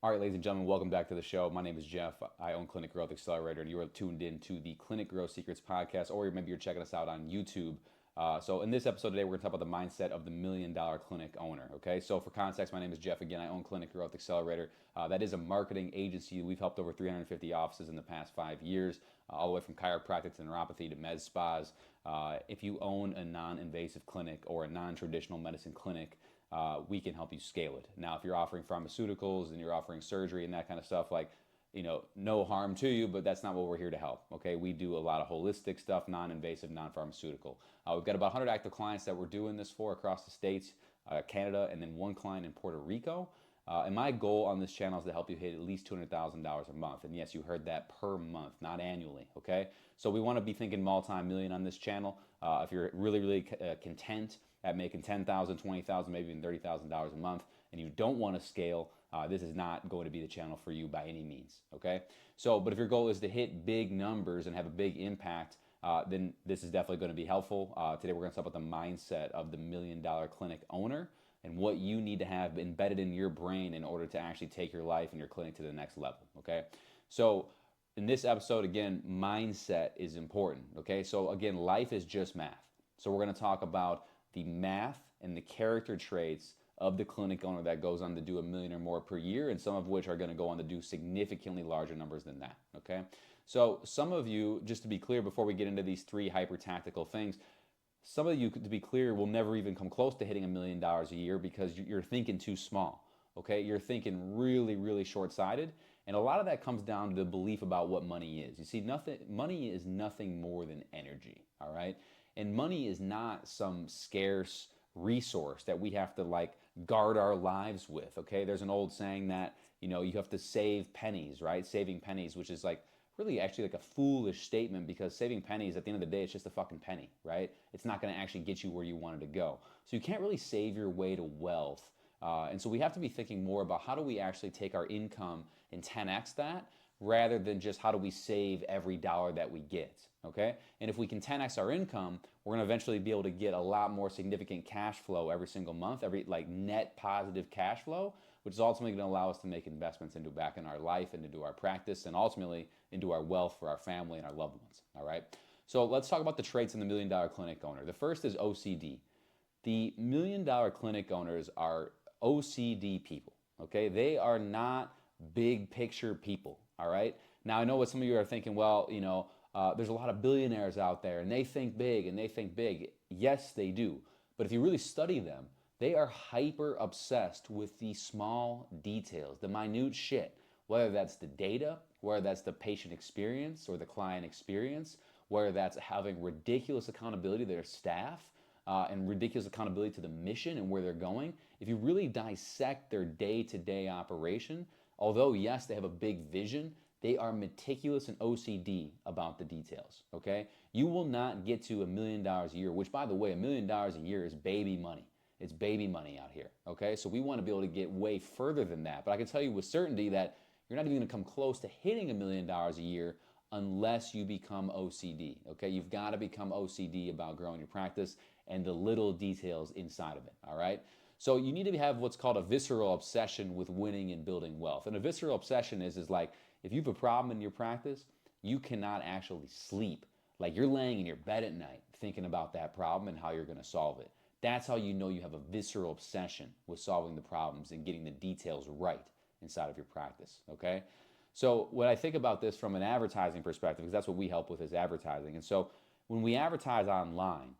All right, ladies and gentlemen, welcome back to the show. My name is Jeff. I own Clinic Growth Accelerator, and you are tuned in to the Clinic Growth Secrets podcast, or maybe you're checking us out on YouTube. So, in this episode today, we're going to talk about the mindset of the $1 million clinic owner. Okay, so for context, my name is Jeff. Again, I own Clinic Growth Accelerator. That is a marketing agency. We've helped over 350 offices in the past 5 years, all the way from chiropractic to neuropathy to med spas. If you own a non-invasive clinic or a non-traditional medicine clinic, we can help you scale it. Now, if you're offering pharmaceuticals and you're offering surgery and that kind of stuff, like, no harm to you, but that's not what we're here to help. Okay, we do a lot of holistic stuff, non-invasive, non-pharmaceutical. We've got about 100 active clients that we're doing this for across the states, Canada, and then one client in Puerto Rico. And my goal on this channel is to help you hit at least $200,000 a month. And yes, you heard that, per month, not annually. Okay, so we want to be thinking multi-million on this channel. If you're really content at making $10,000, $20,000, maybe even $30,000 a month, and you don't want to scale, this is not going to be the channel for you by any means. Okay, so but if your goal is to hit big numbers and have a big impact, then this is definitely going to be helpful. Today we're going to talk about the mindset of the $1 million clinic owner and what you need to have embedded in your brain in order to actually take your life and your clinic to the next level. Okay, so in this episode, again, mindset is important. Okay, so again, life is just math. So we're going to talk about the math and the character traits of the clinic owner that goes on to do $1 million or more per year, and some of which are going to go on to do significantly larger numbers than that. Okay, so some of you, just to be clear, before we get into these three hyper tactical things, some of you, to be clear, will never even come close to hitting $1 million a year because you're thinking too small. Okay, you're thinking really short-sighted, and a lot of that comes down to the belief about what money is. You see, money is nothing more than energy. All right, and money is not some scarce resource that we have to like guard our lives with. Okay, there's an old saying that you have to save pennies, right? Saving pennies, which is like really actually like a foolish statement, because saving pennies, at the end of the day, it's just a fucking penny, right? It's not going to actually get you where you wanted to go. So you can't really save your way to wealth. And so we have to be thinking more about how do we actually take our income and 10x that, rather than just how do we save every dollar that we get. Okay, and if we can 10x our income, we're going to eventually be able to get a lot more significant cash flow every single month, every like net positive cash flow, which is ultimately going to allow us to make investments into back in our life and into our practice, and ultimately into our wealth for our family and our loved ones. All right, so let's talk about the traits in the $1 million clinic owner. The first is OCD. The $1 million clinic owners are OCD people. Okay, they are not big picture people. All right, now I know what some of you are thinking. Well, there's a lot of billionaires out there and they think big and they think big. Yes, they do. But if you really study them, they are hyper obsessed with the small details, the minute shit, whether that's the data, whether that's the patient experience or the client experience, whether that's having ridiculous accountability to their staff, and ridiculous accountability to the mission and where they're going. If you really dissect their day-to-day operation, although yes, they have a big vision, they are meticulous and OCD about the details. Okay, you will not get to $1 million a year, which, by the way, $1 million a year is baby money. It's baby money out here. Okay, so we want to be able to get way further than that. But I can tell you with certainty that you're not even going to come close to hitting $1 million a year unless you become OCD. Okay, you've got to become OCD about growing your practice and the little details inside of it. All right. So you need to have what's called a visceral obsession with winning and building wealth. And a visceral obsession is like, if you have a problem in your practice, you cannot actually sleep. Like, you're laying in your bed at night thinking about that problem and how you're going to solve it. That's how you know you have a visceral obsession with solving the problems and getting the details right inside of your practice. Okay. So when I think about this from an advertising perspective, because that's what we help with, is advertising. And so when we advertise online,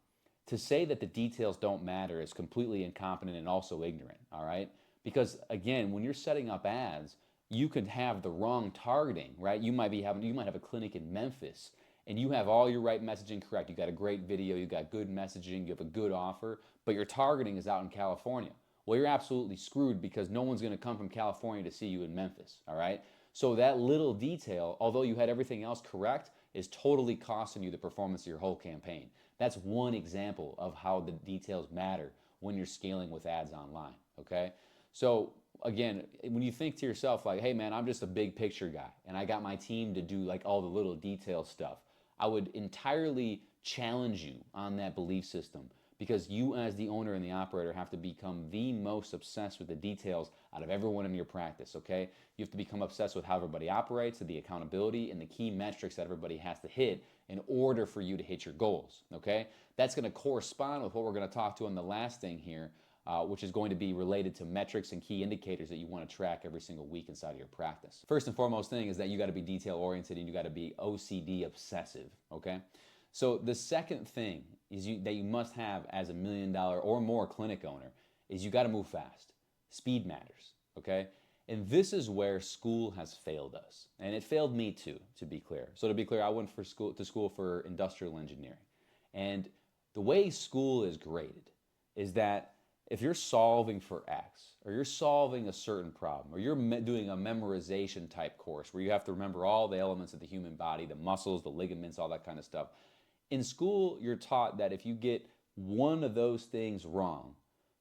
to say that the details don't matter is completely incompetent and also ignorant. All right, because again, when you're setting up ads, you could have the wrong targeting, right? You might have a clinic in Memphis and you have all your right messaging correct. You got a great video, you got good messaging, you have a good offer, but your targeting is out in California. Well, you're absolutely screwed, because no one's going to come from California to see you in Memphis. All right, so that little detail, although you had everything else correct, is totally costing you the performance of your whole campaign. That's one example of how the details matter when you're scaling with ads online. Okay, so again, when you think to yourself like, hey man, I'm just a big picture guy and I got my team to do like all the little detail stuff, I would entirely challenge you on that belief system, because you as the owner and the operator have to become the most obsessed with the details out of everyone in your practice, okay? You have to become obsessed with how everybody operates, the accountability, and the key metrics that everybody has to hit in order for you to hit your goals, okay? That's going to correspond with what we're going to talk to on the last thing here, which is going to be related to metrics and key indicators that you want to track every single week inside of your practice. First and foremost thing is that you got to be detail oriented and you got to be OCD obsessive, okay? So the second thing is that you must have as $1 million or more clinic owner is you got to move fast. Speed matters, okay? And this is where school has failed us. And it failed me too, to be clear. So to be clear, I went to school for industrial engineering. And the way school is graded is that if you're solving for X, or you're solving a certain problem, or you're doing a memorization type course where you have to remember all the elements of the human body, the muscles, the ligaments, all that kind of stuff. In school, you're taught that if you get one of those things wrong,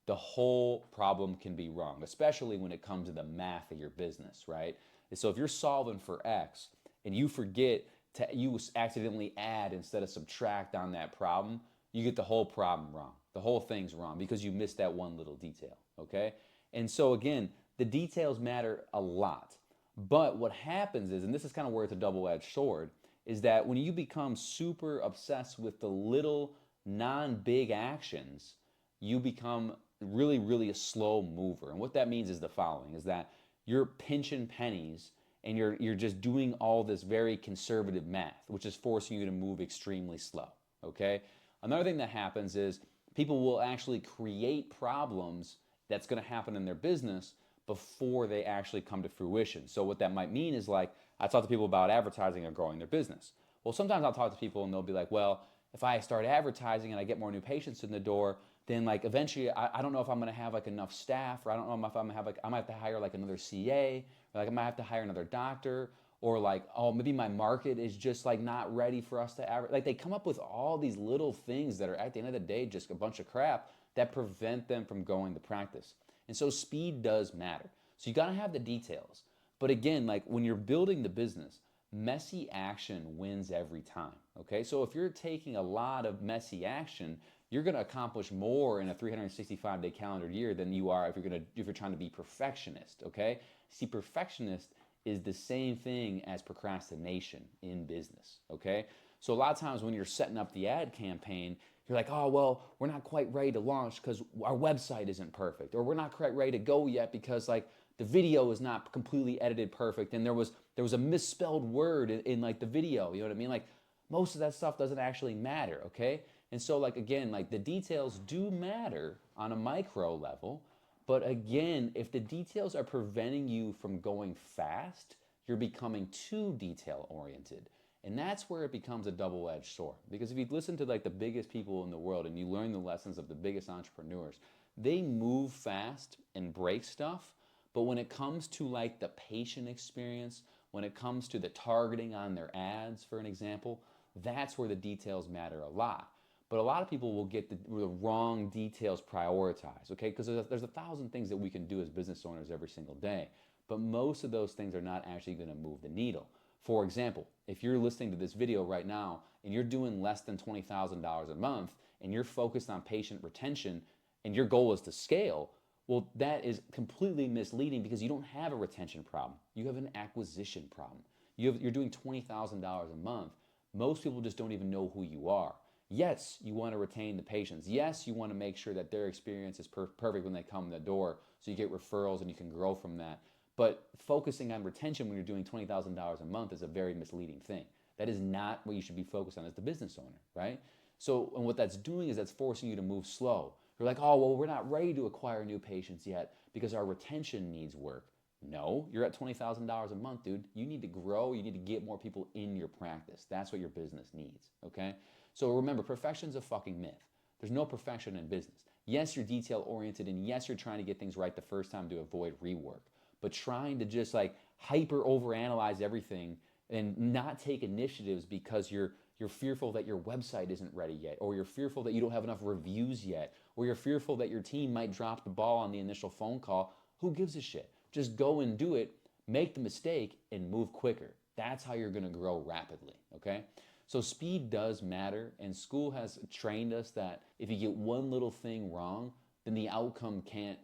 the whole problem can be wrong, especially when it comes to the math of your business, right? And so if you're solving for X and you forget you accidentally add instead of subtract on that problem, you get the whole problem wrong. The whole thing's wrong because you missed that one little detail, okay? And so again, the details matter a lot. But what happens is, and this is kind of where it's a double-edged sword, is that when you become super obsessed with the little non-big actions, you become really, really a slow mover. And what that means is the following, is that you're pinching pennies and you're just doing all this very conservative math, which is forcing you to move extremely slow, okay? Another thing that happens is people will actually create problems that's going to happen in their business before they actually come to fruition. So what that might mean is, like, I talk to people about advertising or growing their business. Well, sometimes I'll talk to people and they'll be like, well, if I start advertising and I get more new patients in the door, then like eventually I don't know if I'm going to have like enough staff, or I don't know if I'm going to have like, I might have to hire like another CA, or like I might have to hire another doctor, or like, oh, maybe my market is just like not ready for us to advertise. Like, they come up with all these little things that are at the end of the day just a bunch of crap that prevent them from going to practice. And so speed does matter. So you got to have the details. But again, like when you're building the business, messy action wins every time, okay? So if you're taking a lot of messy action, you're going to accomplish more in a 365-day calendar year than you are if you're trying to be perfectionist, okay? See, perfectionist is the same thing as procrastination in business, okay? So a lot of times when you're setting up the ad campaign, you're like, oh, well, we're not quite ready to launch because our website isn't perfect, or we're not quite ready to go yet because like the video is not completely edited perfect, and there was a misspelled word in like the video, you know what I mean? Like, most of that stuff doesn't actually matter, okay? And so like, again, like the details do matter on a micro level, but again, if the details are preventing you from going fast, you're becoming too detail oriented. And that's where it becomes a double-edged sword. Because if you listen to like the biggest people in the world and you learn the lessons of the biggest entrepreneurs, they move fast and break stuff. But when it comes to like the patient experience, when it comes to the targeting on their ads, for an example, that's where the details matter a lot. But a lot of people will get the wrong details prioritized, okay? Because there's 1,000 things that we can do as business owners every single day. But most of those things are not actually going to move the needle. For example, if you're listening to this video right now and you're doing less than $20,000 a month and you're focused on patient retention and your goal is to scale, well, that is completely misleading because you don't have a retention problem. You have an acquisition problem. You're doing $20,000 a month. Most people just don't even know who you are. Yes, you want to retain the patients. Yes, you want to make sure that their experience is perfect when they come in the door so you get referrals and you can grow from that. But focusing on retention when you're doing $20,000 a month is a very misleading thing. That is not what you should be focused on as the business owner, right? So, and what that's doing is that's forcing you to move slow. You're like, oh, well, we're not ready to acquire new patients yet because our retention needs work. No, you're at $20,000 a month, dude. You need to grow. You need to get more people in your practice. That's what your business needs, okay? So remember, perfection's a fucking myth. There's no perfection in business. Yes, you're detail-oriented, and yes, you're trying to get things right the first time to avoid rework. But trying to just like hyper overanalyze everything and not take initiatives because you're fearful that your website isn't ready yet, or you're fearful that you don't have enough reviews yet, or you're fearful that your team might drop the ball on the initial phone call, who gives a shit? Just go and do it, make the mistake, and move quicker. That's how you're gonna grow rapidly, okay? So speed does matter, and school has trained us that if you get one little thing wrong, then the outcome can't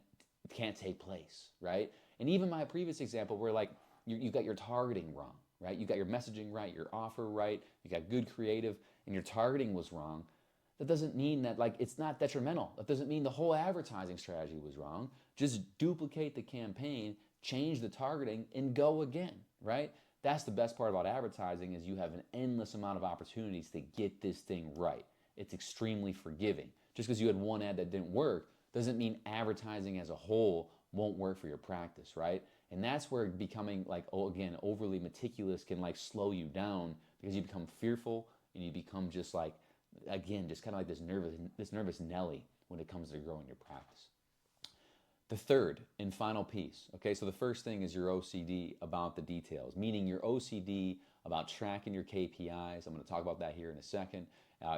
take place, right? And even my previous example where like you got your targeting wrong, right? You got your messaging right, your offer right, you got good creative, and your targeting was wrong. That doesn't mean that like it's not detrimental. That doesn't mean the whole advertising strategy was wrong. Just duplicate the campaign, change the targeting, and go again, right? That's the best part about advertising is you have an endless amount of opportunities to get this thing right. It's extremely forgiving. Just because you had one ad that didn't work doesn't mean advertising as a whole won't work for your practice, right? And that's where becoming like, oh, again, overly meticulous can like slow you down because you become fearful and you become just like, again, just kind of like this nervous Nelly when it comes to growing your practice. The third and final piece, okay, so the first thing is your OCD about the details, meaning your OCD about tracking your KPIs. I'm going to talk about that here in a second.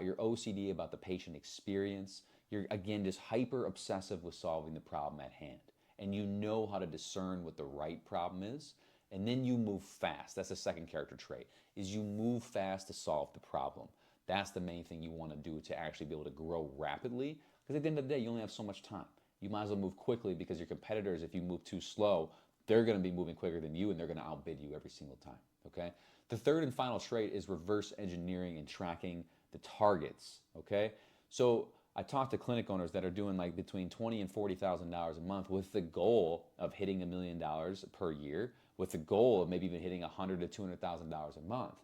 Your OCD about the patient experience. You're, again, just hyper obsessive with solving the problem at hand. And you know how to discern what the right problem is. And then you move fast. That's the second character trait, is you move fast to solve the problem. That's the main thing you want to do to actually be able to grow rapidly. Because at the end of the day, you only have so much time. You might as well move quickly because your competitors, if you move too slow, they're going to be moving quicker than you and they're going to outbid you every single time, okay? The third and final trait is reverse engineering and tracking the targets, okay? So I talked to clinic owners that are doing like between $20,000 and $40,000 a month with the goal of hitting $1 million per year, with the goal of maybe even hitting $100,000 to $200,000 a month.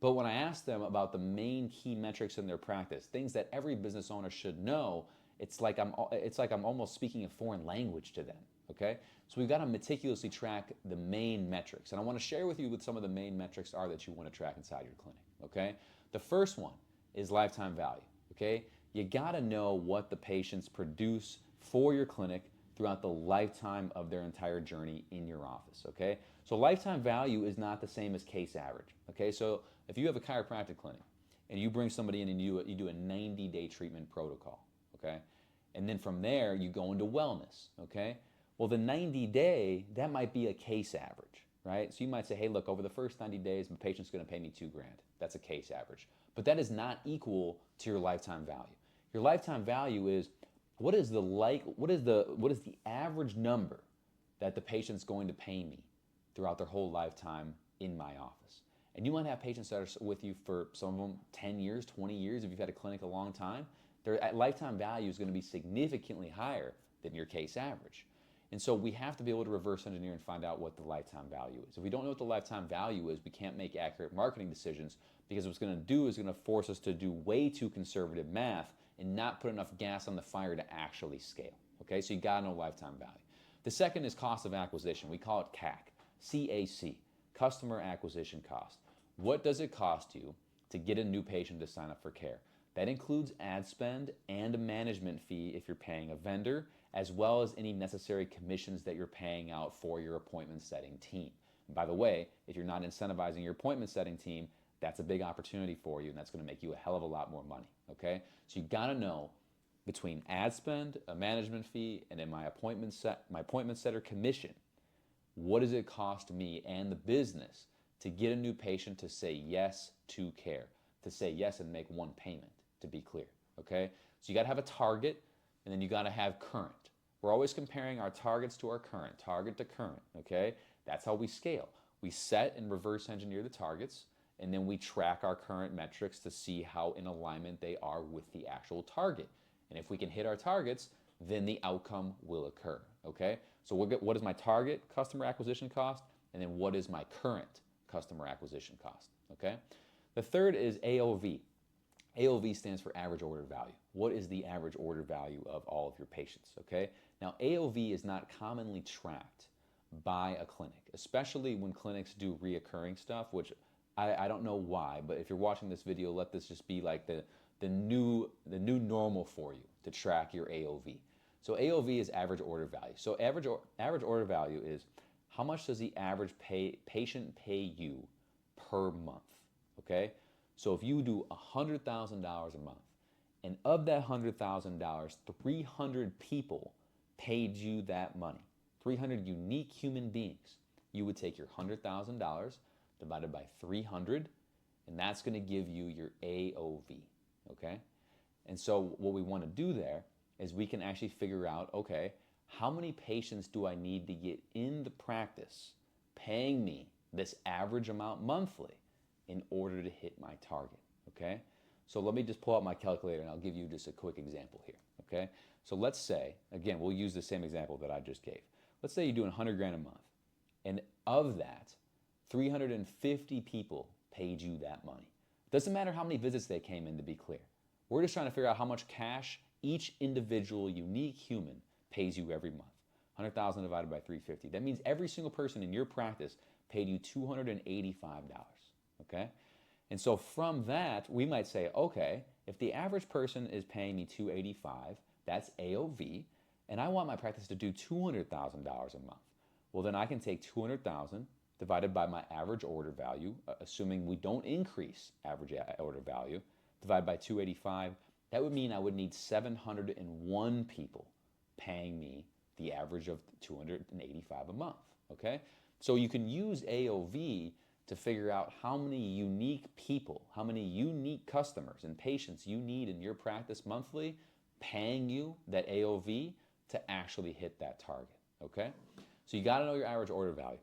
But when I asked them about the main key metrics in their practice, things that every business owner should know, it's like I'm almost speaking a foreign language to them, okay? So we've got to meticulously track the main metrics. And I want to share with you what some of the main metrics are that you want to track inside your clinic, okay? The first one is lifetime value, okay? You got to know what the patients produce for your clinic throughout the lifetime of their entire journey in your office, okay? So lifetime value is not the same as case average, okay? So if you have a chiropractic clinic and you bring somebody in and you do a 90-day treatment protocol, okay? And then from there, you go into wellness, okay? Well, the 90-day, that might be a case average, right? So you might say, hey, look, over the first 90 days, my patient's gonna pay me $2,000. That's a case average. But that is not equal to your lifetime value. Your lifetime value is what is the average number that the patient's going to pay me throughout their whole lifetime in my office. And you might have patients that are with you for some of them 10 years, 20 years, if you've had a clinic a long time. Their lifetime value is going to be significantly higher than your case average. And so we have to be able to reverse engineer and find out what the lifetime value is. If we don't know what the lifetime value is, we can't make accurate marketing decisions, because what's going to do is going to force us to do way too conservative math and not put enough gas on the fire to actually scale. Okay, so you got to know lifetime value. The second is cost of acquisition. We call it CAC, C-A-C, customer acquisition cost. What does it cost you to get a new patient to sign up for care? That includes ad spend and a management fee if you're paying a vendor, as well as any necessary commissions that you're paying out for your appointment setting team. And by the way, if you're not incentivizing your appointment setting team, that's a big opportunity for you, and that's going to make you a hell of a lot more money, okay? So you got to know between ad spend, a management fee, and then my appointment setter commission, what does it cost me and the business to get a new patient to say yes to care, to say yes and make one payment, to be clear, okay? So you got to have a target, and then you got to have current. We're always comparing our targets to our current, target to current, okay? That's how we scale. We set and reverse engineer the targets, and then we track our current metrics to see how in alignment they are with the actual target. And if we can hit our targets, then the outcome will occur, okay? So what is my target customer acquisition cost, and then what is my current customer acquisition cost, okay? The third is AOV. AOV stands for average order value. What is the average order value of all of your patients, okay? Now, AOV is not commonly tracked by a clinic, especially when clinics do reoccurring stuff, which I don't know why, but if you're watching this video, let this just be like the new normal for you to track your AOV. So AOV is average order value. So average order value is how much does the average patient pay you per month, okay? So if you do $100,000 a month, and of that $100,000, 300 people paid you that money, 300 unique human beings, you would take your $100,000 divided by 300, and that's going to give you your AOV, okay? And so what we want to do there is we can actually figure out, okay, how many patients do I need to get in the practice paying me this average amount monthly in order to hit my target, okay? So let me just pull out my calculator and I'll give you just a quick example here, okay? So let's say, again, we'll use the same example that I just gave. Let's say you're doing 100 grand a month, and of that, 350 people paid you that money. Doesn't matter how many visits they came in, to be clear. We're just trying to figure out how much cash each individual unique human pays you every month. 100,000 divided by 350. That means every single person in your practice paid you $285, okay? And so from that, we might say, okay, if the average person is paying me $285, that's AOV, and I want my practice to do $200,000 a month. Well, then I can take 200,000 divided by my average order value, assuming we don't increase average order value, divided by 285, that would mean I would need 701 people paying me the average of 285 a month, okay? So you can use AOV to figure out how many unique people, how many unique customers and patients you need in your practice monthly paying you that AOV to actually hit that target, okay? So you gotta know your average order value.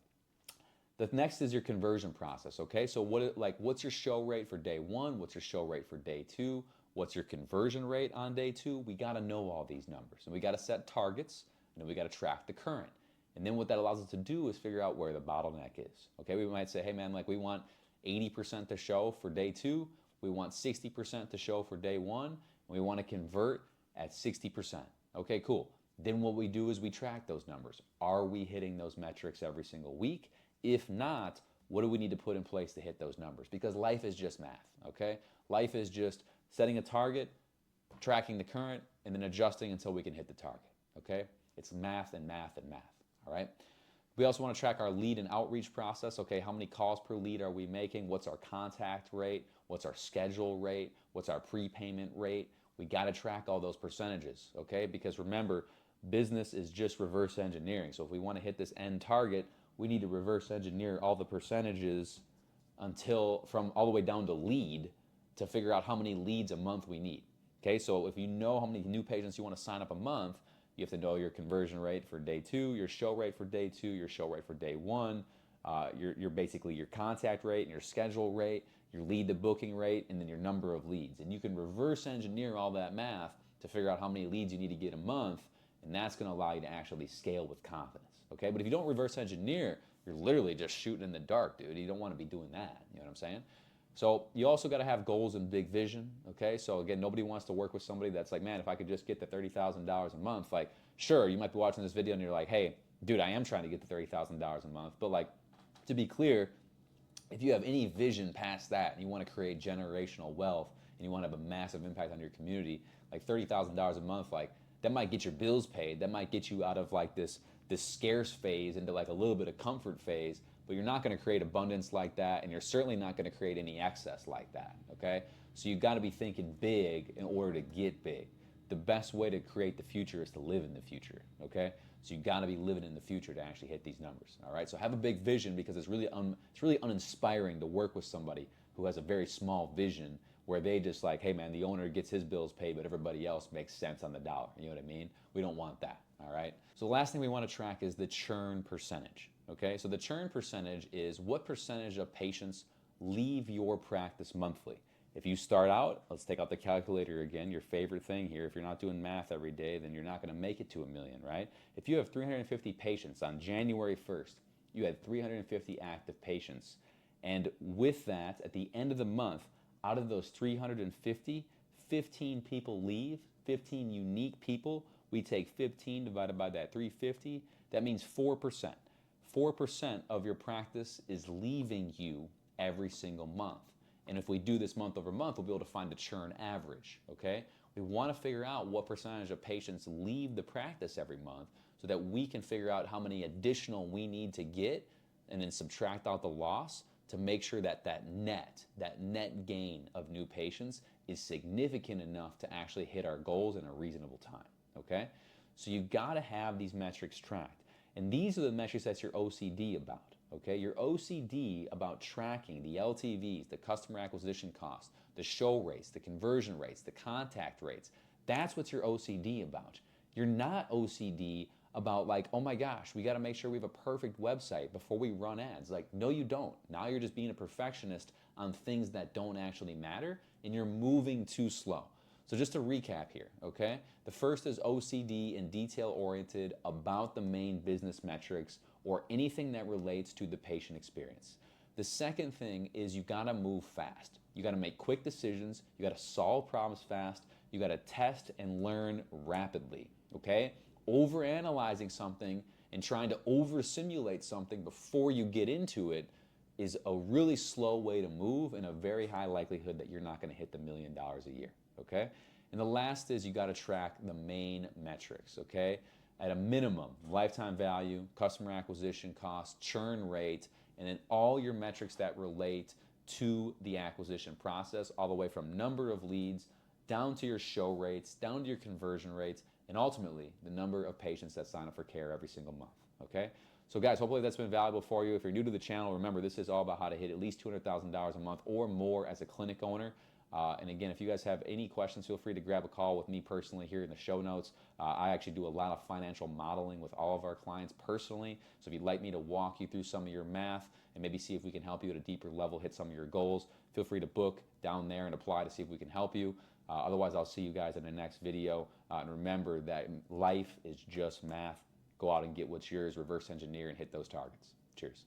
The next is your conversion process, okay? So what's your show rate for day one? What's your show rate for day two? What's your conversion rate on day two? We gotta know all these numbers, and we gotta set targets, and then we gotta track the current. And then what that allows us to do is figure out where the bottleneck is, okay? We might say, hey man, like we want 80% to show for day two, we want 60% to show for day one, and we wanna convert at 60%. Okay, cool. Then what we do is we track those numbers. Are we hitting those metrics every single week? If not, what do we need to put in place to hit those numbers? Because life is just math, okay? Life is just setting a target, tracking the current, and then adjusting until we can hit the target, okay? It's math and math and math, all right? We also want to track our lead and outreach process, okay? How many calls per lead are we making? What's our contact rate? What's our schedule rate? What's our prepayment rate? We got to track all those percentages, okay? Because remember, business is just reverse engineering. So if we want to hit this end target, we need to reverse engineer all the percentages from all the way down to lead to figure out how many leads a month we need. Okay, so if you know how many new patients you want to sign up a month, you have to know your conversion rate for day two, your show rate for day two, your show rate for day one, your basically your contact rate and your schedule rate, your lead to booking rate, and then your number of leads. And you can reverse engineer all that math to figure out how many leads you need to get a month, and that's going to allow you to actually scale with confidence. Okay, but if you don't reverse engineer, you're literally just shooting in the dark, dude. You don't want to be doing that. You know what I'm saying? So you also got to have goals and big vision. Okay, so again, nobody wants to work with somebody that's like, man, if I could just get to $30,000 a month, like, sure, you might be watching this video and you're like, hey, dude, I am trying to get to $30,000 a month, but like, to be clear, if you have any vision past that and you want to create generational wealth and you want to have a massive impact on your community, like $30,000 a month, like that might get your bills paid. That might get you out of like this scarce phase into like a little bit of comfort phase, but you're not going to create abundance like that, and you're certainly not going to create any excess like that, okay? So you've got to be thinking big in order to get big. The best way to create the future is to live in the future, okay? So you've got to be living in the future to actually hit these numbers, all right? So have a big vision, because it's really uninspiring to work with somebody who has a very small vision where they just like, hey man, the owner gets his bills paid, but everybody else makes cents on the dollar. You know what I mean? We don't want that, all right? So the last thing we want to track is the churn percentage, okay? So the churn percentage is what percentage of patients leave your practice monthly. If you start out, let's take out the calculator again, your favorite thing here. If you're not doing math every day, then you're not going to make it to 1 million, right? If you have 350 patients on January 1st, you had 350 active patients. And with that, at the end of the month, out of those 350, 15 people leave, 15 unique people. We take 15 divided by that 350. That means 4%. 4% of your practice is leaving you every single month. And if we do this month over month, we'll be able to find the churn average, okay? We want to figure out what percentage of patients leave the practice every month so that we can figure out how many additional we need to get and then subtract out the loss to make sure that that net gain of new patients is significant enough to actually hit our goals in a reasonable time, okay? So you gotta have these metrics tracked. And these are the metrics that you're OCD about, Okay, you're OCD about tracking the LTVs, the customer acquisition costs, the show rates, the conversion rates, the contact rates. That's what you're OCD about. You're not OCD about like, oh my gosh, we got to make sure we have a perfect website before we run ads. Like, no, you don't. Now you're just being a perfectionist on things that don't actually matter, and you're moving too slow. So just to recap here, okay? The first is OCD and detail oriented about the main business metrics or anything that relates to the patient experience. The second thing is you gotta move fast. You gotta make quick decisions, you gotta solve problems fast, you gotta test and learn rapidly, okay? Overanalyzing something and trying to over simulate something before you get into it is a really slow way to move and a very high likelihood that you're not gonna hit the $1 million a year, okay? And the last is you gotta track the main metrics, okay? At a minimum, lifetime value, customer acquisition cost, churn rate, and then all your metrics that relate to the acquisition process, all the way from number of leads, down to your show rates, down to your conversion rates, and ultimately the number of patients that sign up for care every single month, okay? So guys, hopefully that's been valuable for you. If you're new to the channel, remember this is all about how to hit at least $200,000 a month or more as a clinic owner. And again, if you guys have any questions, feel free to grab a call with me personally here in the show notes. I actually do a lot of financial modeling with all of our clients personally. So if you'd like me to walk you through some of your math and maybe see if we can help you at a deeper level hit some of your goals, feel free to book down there and apply to see if we can help you. Otherwise, I'll see you guys in the next video. And remember that life is just math. Go out and get what's yours, reverse engineer, and hit those targets. Cheers.